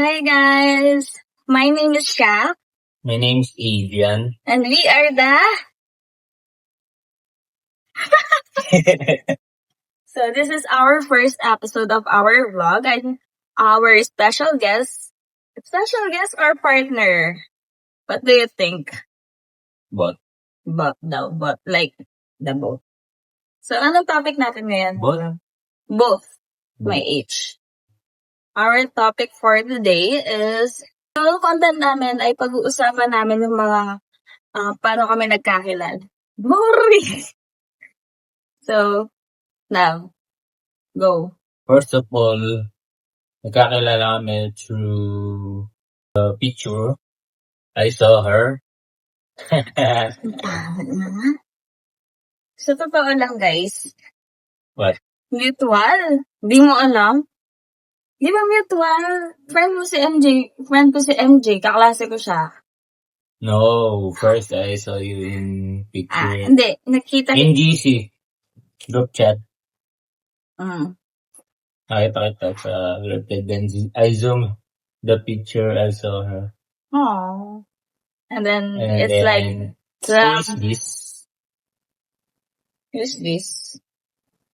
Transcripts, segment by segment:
Hi guys! My name is Shaq. My name's Adrian. And we are the... So this is our first episode of our vlog and our special guest or partner. What do you think? But But like the both. So anong topic natin ngayon? Both. My age. Our topic for today is, yung content namin ay pag-uusapan namin yung mga paano kami nagkakilala. Boring! So, now, go. First of all, nagkakilala kami through the picture. I saw her. So, totoo lang guys. What? Mutual. Di mo alam? Di ba mutual? Friend ko si MJ. Kaklase ko siya. No, first I saw you in picture. Hindi. Nakita In GC. Group chat. Nakita kita sa group chat. Then I zoom the picture. I saw her. Aww. And then, And it's then, like, who is this? who's this?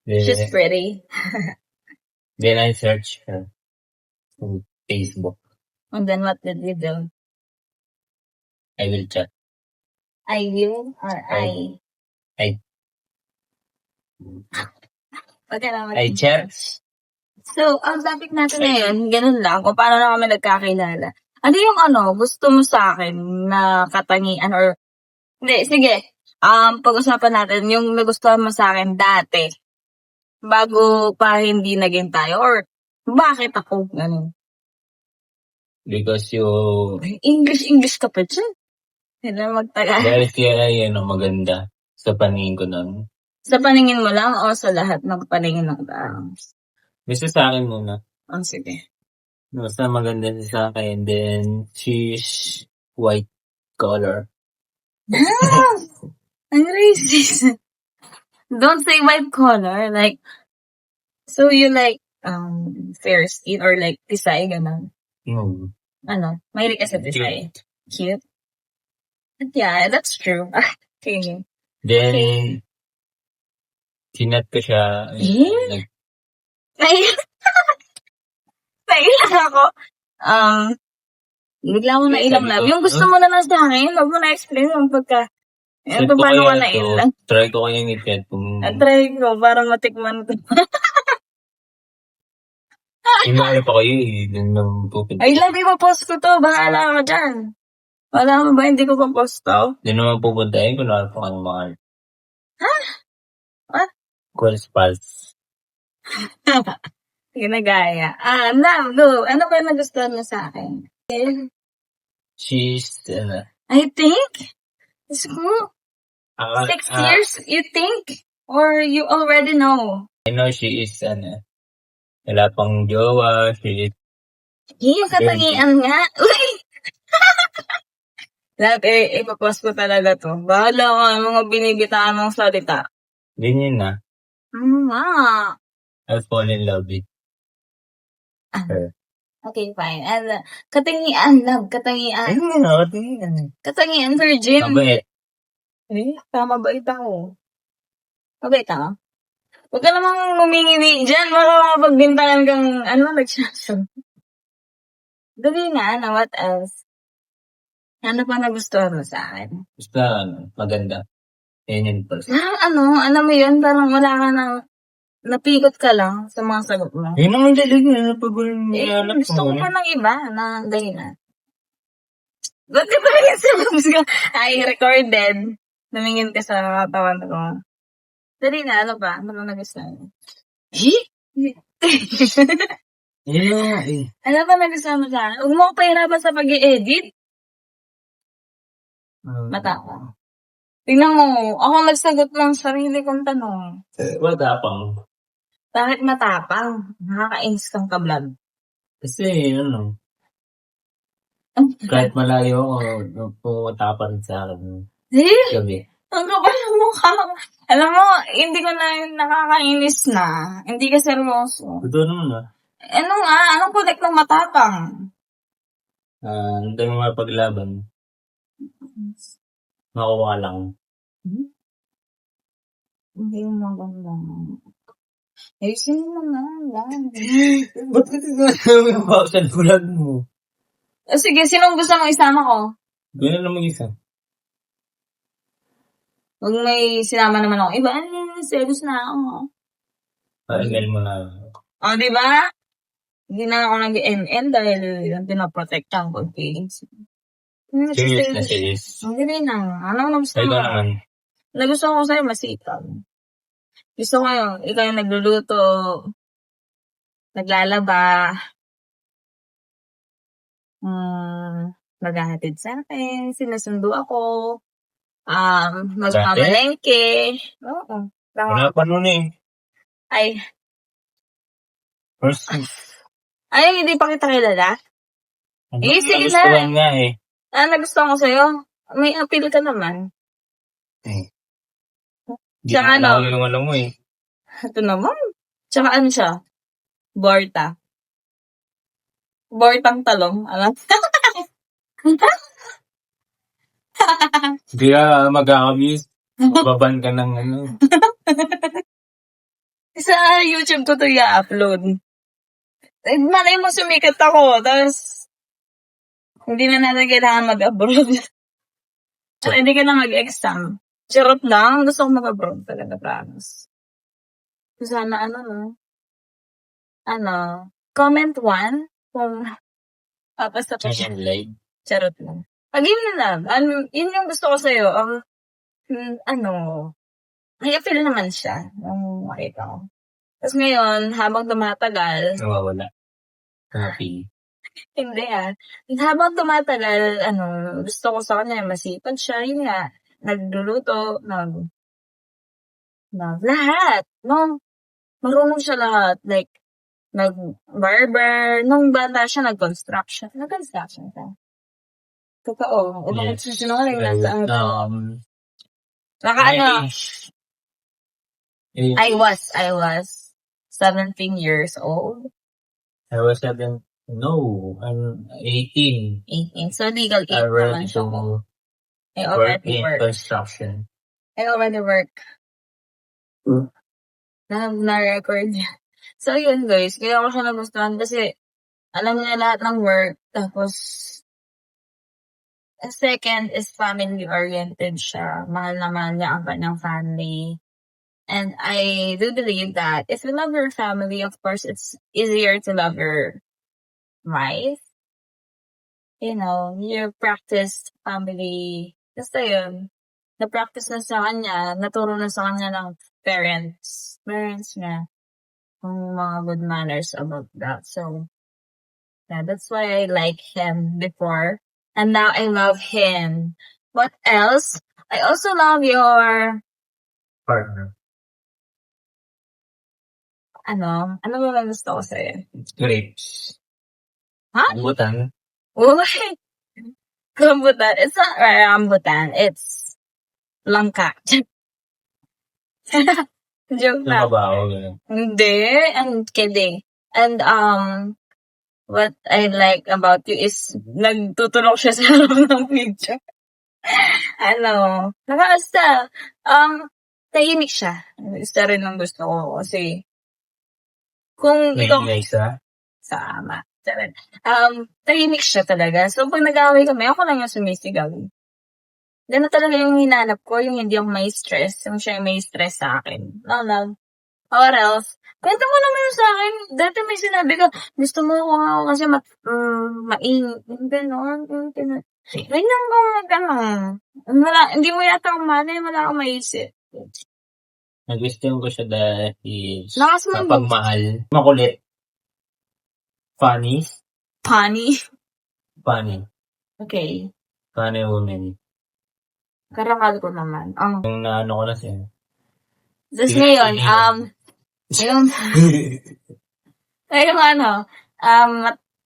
Then, She's pretty. then I searched her on Facebook. And then what did you do? I will chat. I will or I? Okay naman. I chat. So, ang topic natin ngayon, ganun lang, kung paano na kami nagkakilala. Ano yung gusto mo sa akin na katangian or, hindi, sige, pag-usapan natin yung nagustuhan mo sa akin dati, bago pa hindi naging tayo, or bakit ako, ganun. Because you... English ka pa dyan. Hindi na magtagal. Dahil kaya maganda sa paningin ko nun. Sa paningin mo lang o sa lahat ng paningin ng tao? Basta sa akin muna. Sige. Basta maganda siya sa akin. Then, she's white color. Ang racist. Don't say white color. Like, so you like, fair skin or like tisay, gano'n? No. Mahilig ka sa tisay. Cute. Yeah, that's true. Okay. Then, sinat ko siya. Nailang ako. Bigla ako nailang love. Yung gusto mo na lang sa akin, wag mo na-explain yung pagka... Yung paano ka nailang. Try ko kayang i-chat kung... Try ko, para matikman ko. Inaano pa kayo Ay, love, ipapost ko to. Bahala ka dyan. Wala mo ba, hindi ko pa post to? Hindi naman pupuntahin kung naman pa kayo mahal. Ha? What? Calls pals. Ginagaya. Now, go. Ano ba nagustuhan mo sa akin? She's, I think? It's cool. 6 years, you think? Or you already know? I know she is, wala pang jowa, she is... Yung katangian nga. Uy! Love, ipapost ko talaga to. Bahala ka, mga binibitaan ng salita. Ganyan na. Nga. I'll fall in love with her. Okay, fine. And, katangian, love, katangian. Katangian, virgin. Mabait. Mabait ako. Mabait ako? Huwag ka namang humingi dyan. Baka mapagbintangan kang, nagsasabi. Dali nga, what else? Ano pa nagustuhan mo sa akin? Basta, maganda. Yan yun first. Alam mo yun, parang wala ka nang, napikot ka lang sa mga sagot mo. Yun ang dalig na pag-ulanap gusto ko pa ng iba na dahilan. Ba't ka tumingin sa moves ko? Ay, recorded. Tumingin ka sa katawan ko. Dali na, ano ba? Ano ba nagustuhan mo? Ano ba nagustuhan mo sa akin? Huwag mo ko pahirapan sa pag-i-edit. Matapang. Tingnan mo, ako nagsagot ng sarili kong tanong. Matapang. Bakit matapang? Nakaka-ins kang ka-vlog. Kasi, kahit malayo ako, pumatapan sa akin. Gabi. Ang kapal ng mukha. Alam mo, hindi ko na yung nakakainis na. Hindi ka seryoso. Ito naman Anong connect ng matapang? Hindi mo mapaglaban. Makuha lang. Hindi mo maganda. Ayusin mo lang. Ba't ka tinatawag sa bulag mo? Sige, sinong gusto mong isama ko? Gano'n lang mag-isa. Huwag may sinama naman ako. Iba, serious na ako. Pahingal mo na. O, di ba? Hindi na ako nag-NN dahil yung pinaprotektahan ko feelings. Serious na serious. Hindi na. Ano na gusto Ikaw mo? naman. Nagusto ko sa'yo masipag. Gusto ko yun. Ikaw yung nagluluto. Naglalaba. Maghahatid sa akin. Sinusundo ako. Magmamalengke. Oo. Wala pa nun eh. Ay, First, hindi pa kita kilala? Sige na. nagustuhan nga eh. Nagustuhan ko sa'yo. May appeal ka naman. Di Tsaka na ano? yung alam mo eh. Ito naman. Tsaka ano siya? Borta. Bortang talong. Alam? Hindi ka mag-abuse. Baban ka ng ano. Sa YouTube ko to i-upload. Malay mo sumikat ako. Tapos, hindi na natin kailangan mag-abroad. Hindi ka na mag-exam. Charot lang. Gusto ko mag-abroad talaga, promise. Sana comment 1 kung papasa pa siya. Live. Charot lang. Pag yun na lang, yun yung gusto ko sa'yo. May appeal naman siya. Ang makita ko. Tapos ngayon, habang tumatagal, Nawawala. Happy. hindi habang tumatagal, gusto ko sa kanya, masipag siya, yun nga, nagluluto, lahat, no? Marunong siya lahat, like, nag-barber, nung bata siya, nag-construction siya. Totoo. Bakit sinungaling nasa I was 17 years old. I was 7. No, I'm 18. 18. So, legal age I naman ready siya. to I work already in work. construction. I already work. Na-record niya. So, yun guys. Kaya ako siya nagustuhan kasi alam niya lahat ng work. Tapos, second is family-oriented siya. Mahal na mahal niya ang kanyang family. And I do believe that if you love your family, of course, it's easier to love your wife. You know, you practice family. Basta yun. Na-practice na sa kanya, naturo na sa kanya ng parents niya. Yung mga good manners about that. So, yeah, that's why I like him before. And now I love him. What else? I also love your Partner. ano ba gusto ko sa'yo? Grapes. Ha? Rambutan. Uy! Rambutan. It's not rambutan. It's langka. Joke lang. Nababaho. Gano'n. Hindi. I'm kidding. And, what I like about you is nagtutulog siya sa harap ng picture. Nakasta. Tahimik siya. Isa rin ang gusto ko kasi kung May ikaw isa. sama. Tahimik siya talaga. So, pag nag-away kami, ako lang yung sumisigaw. Ganun talaga yung hinanap ko, yung hindi ako may stress. Yung siya yung may stress sa akin. No. Or else, kwento mo naman sa akin. Dati may sinabi ka, gusto mo ako nga kasi gano'n. Ganyan ba, hindi mo yata umali, wala akong maisip. Nagustuhan ko siya dahil Lakas mo mapagmahal. Makulit. Funny. Okay. Funny woman. Karakal ko naman. Yung naano ko na siya. Tapos ngayon, ngayong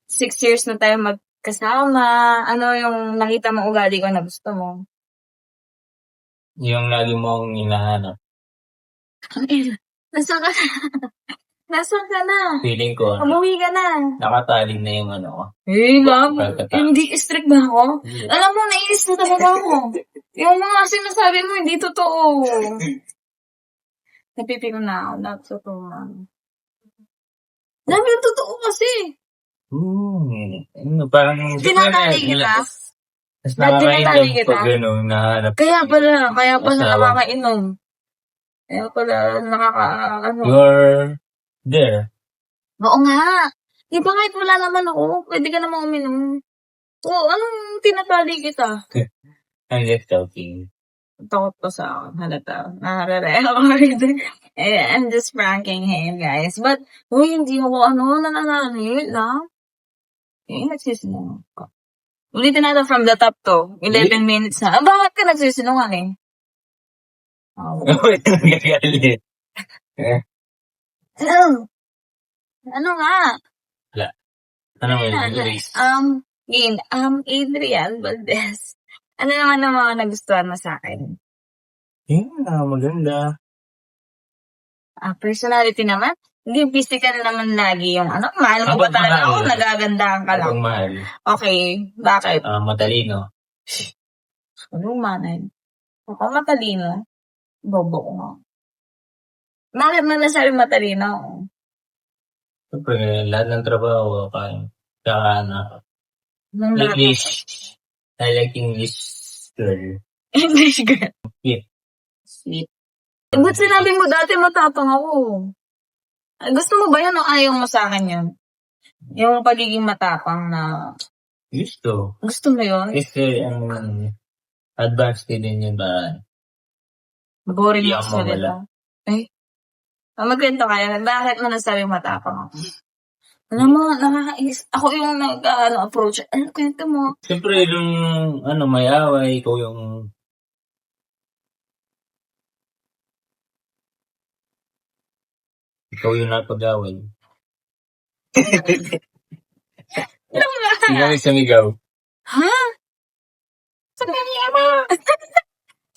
6 years na tayo magkasama. Ano yung nakita mong ugali ko na gusto mo? Yung lagi mong hinahanap. Nasa ka Nasaan ka na? Feeling ko, Umuwi ka na. nakatali na yung ano ko. Love. Pagkatapos. Hindi strict ba ako? Hindi. Alam mo, nainis na talaga ako. Yung mga sinasabi mo, hindi totoo. Napipiko na ako. Not totoo. Love, yung totoo kasi. Parang... Tinatali kita. Mas Tinatali nakakainom kita. pag gano'n, nahanap. Kaya pala Asawa. nakakainom. Kaya pala ano. You're there. Oo nga. Di ba kahit wala naman ako, pwede ka naman uminom. Oo, anong tinatali kita? I'm just joking. Takot pa sa akin. Halata. I'm just pranking him, guys. But, hindi ako, nananahimik lang. Nagsisinungaling ka. Ulitin natin from the top to. 11 minutes na. Bakit ka nagsisinungaling? Nagagalit. Ano nga? Wala. Ano mo yun? Erase. Adrian Valdez. Ano naman ang mga nagustuhan mo sa akin? Maganda. Personality naman? Hindi physical naman lagi yung mahal mo ba talaga ako? Nagagandahan ka lang. Kapag mahal. Okay, bakit? Matalino. Anong manay? Ako matalino. Bobo ko nga. Bakit mo nasabi matalino? Siyempre, lahat ng trabaho, kaya na. Nung lahat ng- English. I like English girl. English girl. Yeah. Sweet. Ba't sinabi mo dati matapang ako? Gusto mo ba yun o ayaw mo sa akin yun? Yung pagiging matapang na... Gusto. Gusto mo yun? Kasi, advanced din yun ba? Boring Hindi mo ako salita. Magkwento kaya, bakit mo nasabing matapang ako? Alam mo, nakakainis. Ako yung approach. Ano, kwento mo? Siyempre, yung, may away, ikaw yung... Ikaw yung napag-away. Ikaw yung sumigaw. Ha? Sa kanya mo?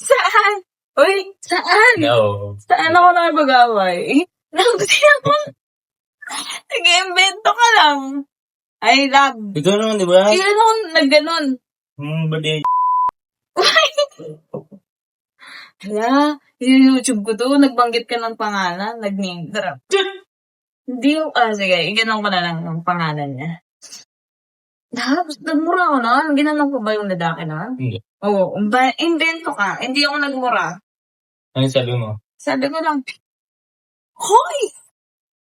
Saan? Uy, saan? No. Saan ako nakapag-away? Nabuti ako. Nag-invento ka lang. I love. Ikaw naman, di ba? Kailan ako nagganon? Badi. Hala, yung YouTube ko to, nagbanggit ka ng pangalan, nag-name drop. Hindi ko, sige, ganun ko na lang yung pangalan niya. Nagmura ko na? Ginanong ko ba yung lalaki na? Hindi. Oo, invento ka. Hindi ako nagmura. Ano sabi mo? Sabi ko lang, Hoy!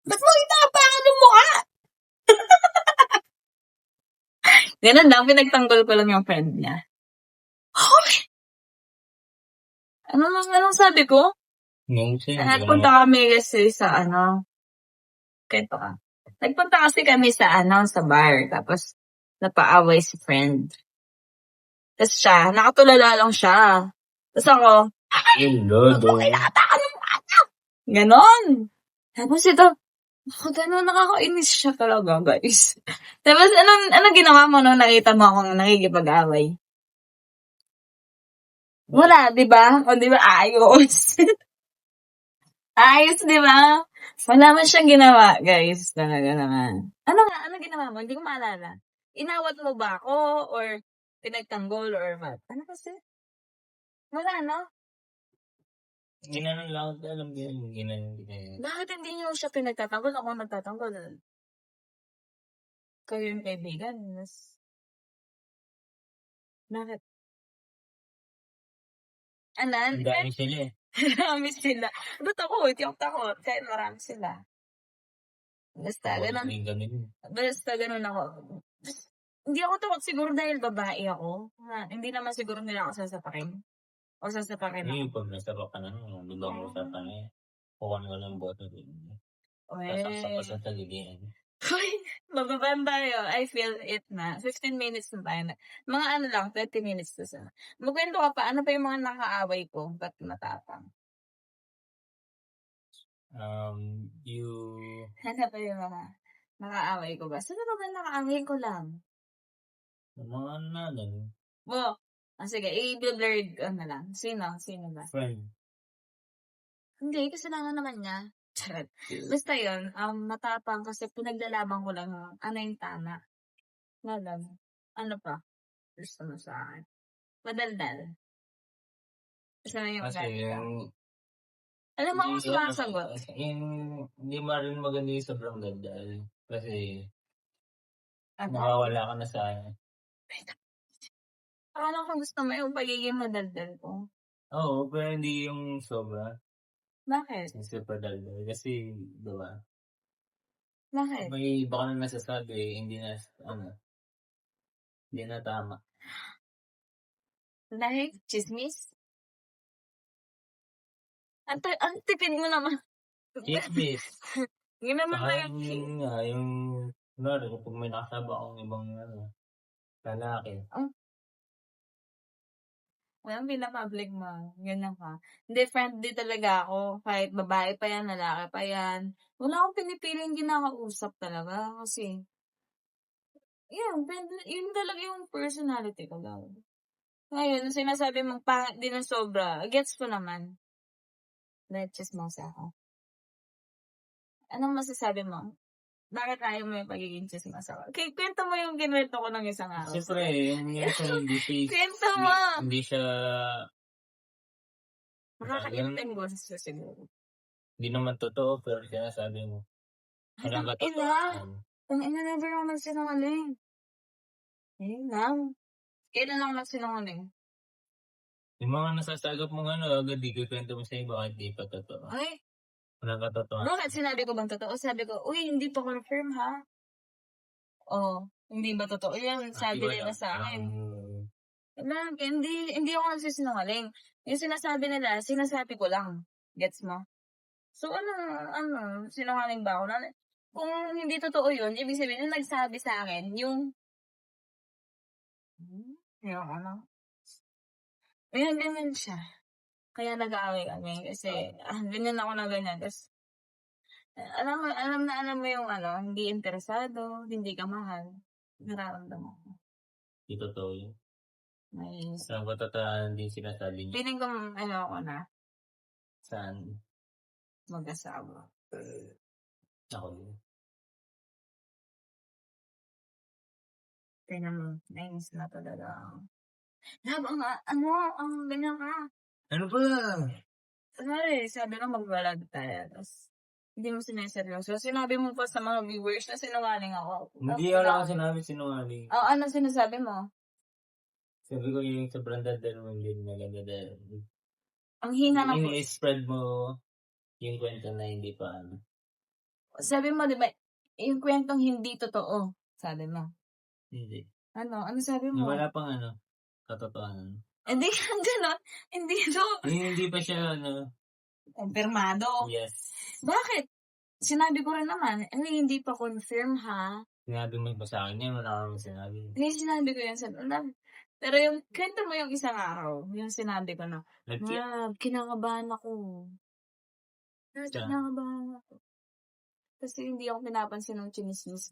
Ba't mo itapangan ng mukha? Ganun lang, pinagtanggol ko lang yung friend niya. Hoy! Anong sabi ko? Nagpunta kami kasi sa kwento ka. Nagpunta kasi kami sa sa bar. Tapos, napaaway si friend. Tapos siya, nakatulala lang siya. Tapos ako, kinatakan ng mata! Ganon! Tapos ito, ganon, nakakainis siya talaga, guys. Tapos, anong ginawa mo nung nakita mo akong nakikipag-away? Wala, di ba? O, di ba? Ayos. Ayos, di ba? Wala man siyang ginawa, guys. Talaga naman. Ano ginawa mo? Hindi ko maalala. Inawat mo ba ako? Or pinagtanggol? Or what? Ano kasi? Wala, no? Ginanong lang, alam mo yun, ginanong. Bakit hindi niyo siya pinagtatanggol? Ako nagtatanggol. Kayo yung kaibigan. Bakit? Ang dami sila eh. Marami sila. Ba't ako? Hindi ako takot. Kahit marami sila. Basta, ganun ako. Hindi ako takot siguro dahil babae ako. Hindi naman siguro nila ako sasapakin. O sasapakin ako. Pag nasapak ka na, lubang mo sa panay. Kukuha ko ng boto din. Sasaksak ka sa taligian. Hoy, mababan tayo. I feel it na. 15 minutes na tayo. Mga lang, 30 minutes to sa. Magkwento ka pa, ano pa yung mga nakaaway ko? Ba't matapang? Ano pa yung mga nakaaway ko ba? Sino ba nakaaway ko lang? Mga nalang. Sige, i-blurred na lang. Sino ba? Friend. Hindi, kasalanan naman niya. Charot. Basta yun, matapang kasi pinaglalaban ko lang ano yung tama. Nga lang. Ano pa? Gusto mo sa akin? Madaldal. Gusto mo yung Kasi ugali ka? yung Alam mo ako sumasagot. hindi mo rin maganda yung sobrang daldal. Kasi Ano? makawala ka na sa Akala ko gusto mo yung pagiging madaldal ko. Oo, pero hindi yung sobra. Bakit? Yung super daldal. Kasi, diba? Bakit? May iba ka na nasasabi, hindi na tama. Dahil chismis? Ang tipid mo naman. Chismis. Hindi naman Saka tayo yun nga, yung, kunwari, kapag may nakasaba akong ibang, lalaki. Walang pinapublic mo. Ganyan ka. Hindi, friendly talaga ako. Kahit babae pa yan, lalaki pa yan. Wala akong pinipiling kinakausap talaga. Kasi, yun, yun talaga yung personality ko lang. Ngayon, sinasabi mong pangit din ng sobra, gets ko naman. Let's mo sa ako. Anong masasabi mo? Bakit ayaw mo yung pagiging chismosa ko? Okay, kwento mo yung kinwento ko ng isang araw. Siyempre, yung hindi siya, Kwento mo! hindi siya, Makakainteng boses ko siguro. hindi naman totoo, pero sinasabi mo. Walang katotohanan. Ang ina, never ako nagsinungaling. Ayun lang. Kailan ako nagsinungaling? Yung mga nasasagap mo agad di kwento mo sa iba kahit di pa totoo. Ay, Walang katotohanan. bakit sinabi ko bang totoo? Sabi ko, uy, hindi pa confirm ha? Oh, hindi ba totoo yan? Sabi nila sa akin. Hindi ako nagsisinungaling. Yung sinasabi nila, sinasabi ko lang. Gets mo? So, sinungaling ba ako? Kung hindi totoo yun, ibig sabihin, yung nagsabi sa akin, yung ganyan siya. Kaya nag-aaway kami. Kasi, ganyan ako na ganyan. Tapos, alam mo yung hindi interesado, hindi ka mahal. Nararamdaman ko. Di totoo yun. May, Walang katotohanan din sinasabi niya. feeling ko, ako na, Saan? mag-asawa. Ako yun. Tingnan mo, nainis na talaga. Lab, ganyan ka. Ano ba? Sabi lang magbalag tayo. Tapos, hindi mo sinaseryoso. Sinabi mo pa sa mga viewers na sinungaling ako. Hindi wala akong sinabi sinungaling. Ano sinasabi mo? Sabi ko yung sobrang daldal mo din maganda dahil. Ang hina na po. Ini-spread mo yung kwento na hindi pa Sabi mo, di ba, yung kwentong hindi totoo. Sabi mo. Hindi. Ano sabi mo? Wala pang katotohanan. Hindi ka gano'n. Hindi to. Hindi pa siya Kumpirmado. Yes. Bakit? Sinabi ko rin naman, hindi pa confirm ha. Sinabi mo ba sa akin yan? Wala akong sinabi. Hindi, sinabi ko yan sa pero yung, kwento mo yung isang araw, yung sinabi ko na, kinakabahan ako. Kinakabahan ako. Kasi hindi ako pinapansin ng chinismis.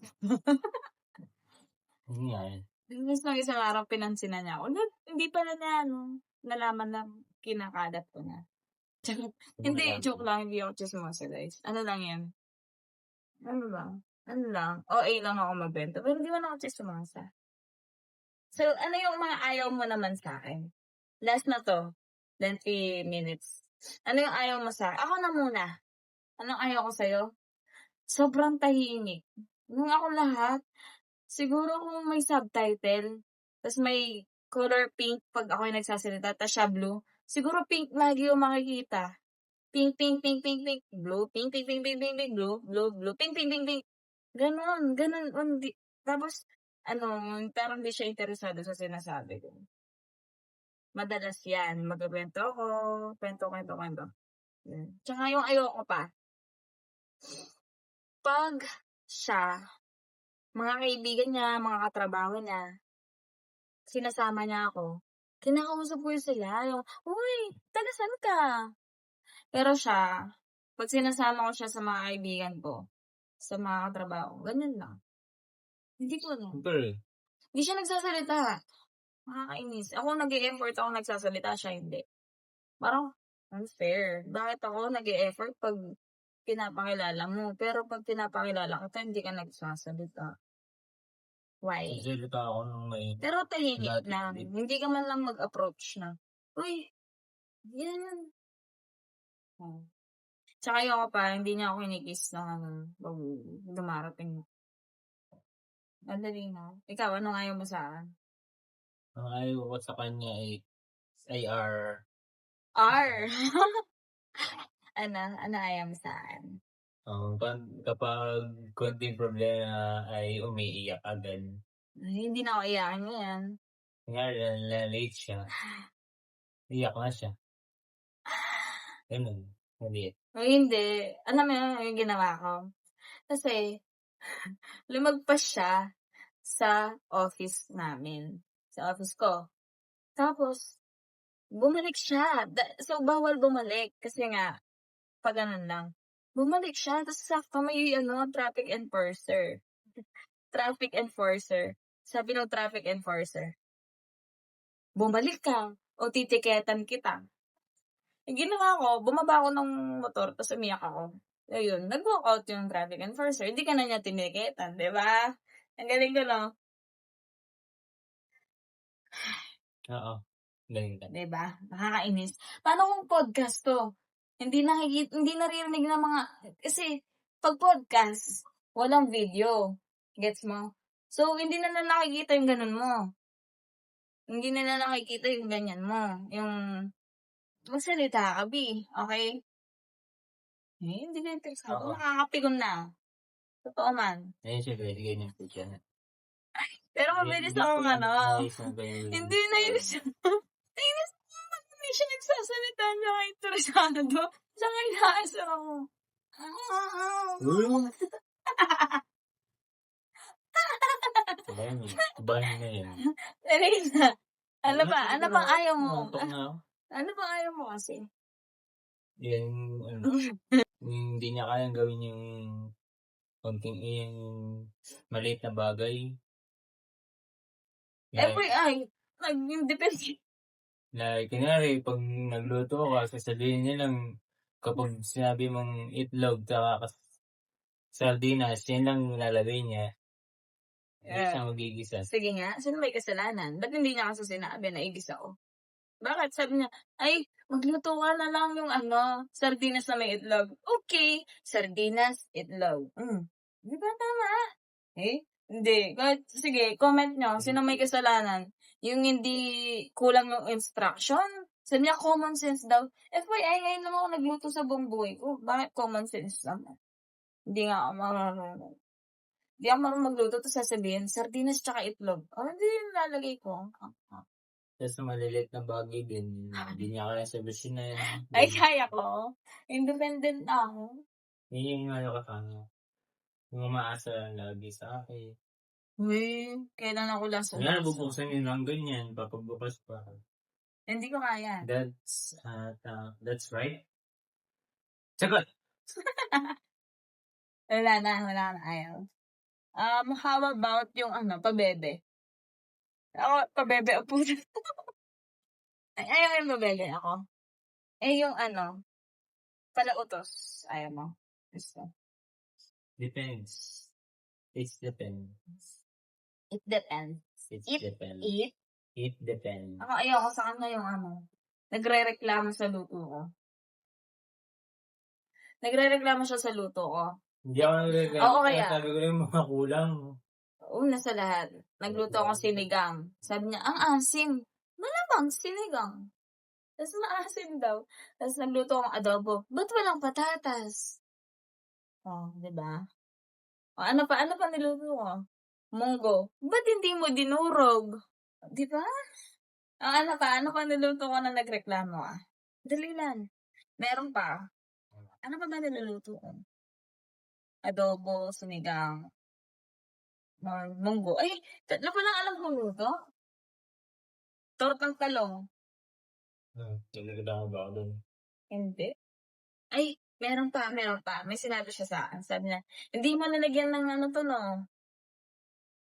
Hindi nga eh. Tapos nung isang araw, pinansinan niya ako. Hindi pala na, nalaman na kinakalat ko na. Hindi, joke lang, hindi ako chismosa, guys. Ano lang yan? Ano lang? OA lang ako magbenta, pero hindi man ako chismosa. So, ano yung mga ayaw mo naman sa akin? Last na to. 20 minutes. Ano yung ayaw mo sa akin? Ako na muna. Anong ayaw ko sa'yo? Sobrang tahimik. Nung ako lahat, siguro kung may subtitle, tas may color pink pag ako yung nagsasalita, tas siya blue, siguro pink lagi yung makikita. Pink, pink, pink, pink, pink, blue, pink, pink, pink, pink, pink, pink, blue, blue, blue, pink, pink, pink, pink. Ganon. Tapos, parang di siya interesado sa sinasabi ko. Madalas yan. Magkwento ako, kwento. Tsaka yung ayoko pa. Pag siya, mga kaibigan niya, mga katrabaho niya, sinasama niya ako, kinakausap ko yun sila. Yung, uy, taga saan ka? Pero siya, pag sinasama ko siya sa mga kaibigan ko, sa mga katrabaho, ganyan lang. Hindi ko na. Hindi siya nagsasalita. Nakakainis. Ako nag-e-effort ako nagsasalita, siya hindi. Parang unfair. Bakit ako nag-e-effort pag pinapakilala mo. Pero pag pinapakilala kita, hindi ka nagsasalita. Why? Nagsalita ako ng may Pero tahimik dati, lang. Hindi ka man lang mag-approach na, uy, yan. Oh. Tsaka yung ako pa, hindi niya ako kinikiss na pag dumarating. Madali na. Ikaw, ano ayaw mo sa akin? ang ayaw ko sa kanya ay R. R. Ano ayaw mo sa akin? Kapag konting problema ay umiiyak agad. Ay, hindi na ako iyakan yan. Kanya late siya. Iyak na siya. Ganun. Maliit. Ay, hindi. Alam mo yung ginawa ko? Kasi, lumagpas siya sa office namin. Sa office ko. Tapos, bumalik siya. So, bawal bumalik. Kasi nga, pag ganun lang. Bumalik siya. Tapos, sakto may traffic enforcer. Traffic enforcer. Sabi ng traffic enforcer, bumalik ka o titiketan kita. Yung ginawa ko, bumaba ako ng motor, tapos umiyak ako. Ayun, nag-walk out yung traffic enforcer. Hindi ka na niya tiniketan, di ba? Ang galing ko, no? Oo. Galing ka. Di ba? Nakakainis. Paano kung podcast to? Hindi naririnig ng mga, kasi pag podcast, walang video. Gets mo? So, hindi na nakikita yung ganun mo. Hindi na nakikita yung ganyan mo. Yung, magsalita ka, B. Okay? Hindi na interesado. Oo. Nakakapikon na. Totoo man. Ayun siya, pwede ganyan po siya. Pero mabilis ako Ayos na ba yun? Hindi na yun siya. Tingnan mo, hindi siya nagsasalita niya kay interesado. Saan nga inaasa ako? Bahin na yun. Teresa, ano pa ayaw mo? Nakapag na ako. Ano pa ayaw mo kasi? Yan, hindi niya kayang gawin yung konting yung maliit na bagay. Nag-depende. Like, kunyari, pag nagluto ka, sasabihin niya lang, kapag sinabi mong itlog, tsaka sardinas, yan lang lalagay niya. Hindi siya magigisa. Sige nga, sino may kasalanan? Ba't hindi niya kasi sinabi na igisa ko? Bakit? Sabi niya, ay, magluto ka na lang yung sardinas na may itlog. Okay, sardinas, itlog. Di ba tama? Hindi. Sige, comment nyo, sino may kasalanan? Yung hindi kulang yung instruction? Sabi niya, common sense daw. FYI, ngayon naman ako nagluto sa buong buhay ko. Bakit common sense naman? Hindi nga ako marunong. Hindi ako marunong magluto, tapos sasabihin, sardinas tsaka itlog. Hindi yung lalagay ko. Tapos maliliit na bagay din, hindi niya kaya sabihin na yan. Ay, kaya ko. Independent ako. Yun yung ka kanya. Yung umaasa lagi sa akin. Uy, kailan ako last Kaya nabubuksan yun lang ganyan, papagbukas pa. Hindi ko kaya. That's right. Sagot! Wala na, ayaw. How about yung pabebe? Ako, pabebe o puso. Ayaw yung pabebe ako. Yung palautos. Ayaw mo. Gusto. Depends. It depends. It depends. It depends. Ako ayaw ko sa kanya yung nagre-reklamo sa luto ko. Nagre-reklamo siya sa luto ko. Hindi ako nagre-reklamo. Oo, kaya. Sabi ko rin mga kulang. Una sa lahat, nagluto ako sinigang. Sabi niya, ang asim. Malamang sinigang. Tapos maasim daw. Tapos nagluto akong adobo. Ba't walang patatas? Diba? Ano pa niluto ko? Munggo. Ba't hindi mo dinurog? Diba? Ano pa niluto ko na nagreklamo Dali lang. Meron pa. Ano pa ba niluluto ko? Adobo, sinigang, munggo. Ay, tatlo pa lang alam kong luto. Tortang talong. Nagreklamo ba ako dun? Hindi. Ay, meron pa. May sinabi siya sa akin. Sabi niya, hindi mo nalagyan ng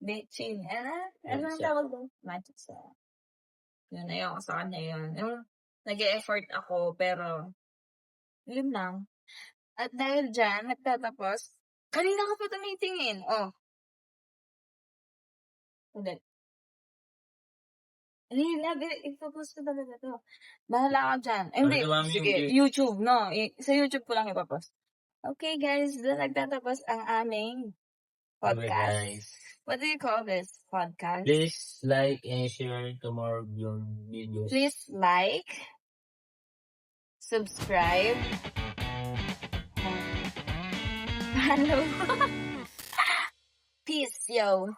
Bechin. Ano ang tawag doon? Magic sa. Yun, ayoko sa kanya yun. Yung nag-e-effort ako, pero, yun lang. At dahil dyan, nagtatapos. Kanina ka pa tumitingin. Oh. Ulit. Hindi, ipopost ko talaga to. Bahala ka dyan. Hindi, Ano ba, sige, Ming? YouTube, no? Sa YouTube ko lang ipopost. Okay, guys, doon nagtatapos ang aming Okay, podcast. guys. What do you call this podcast? Please like and share to more of your videos. Please like, subscribe, follow. Peace, yo.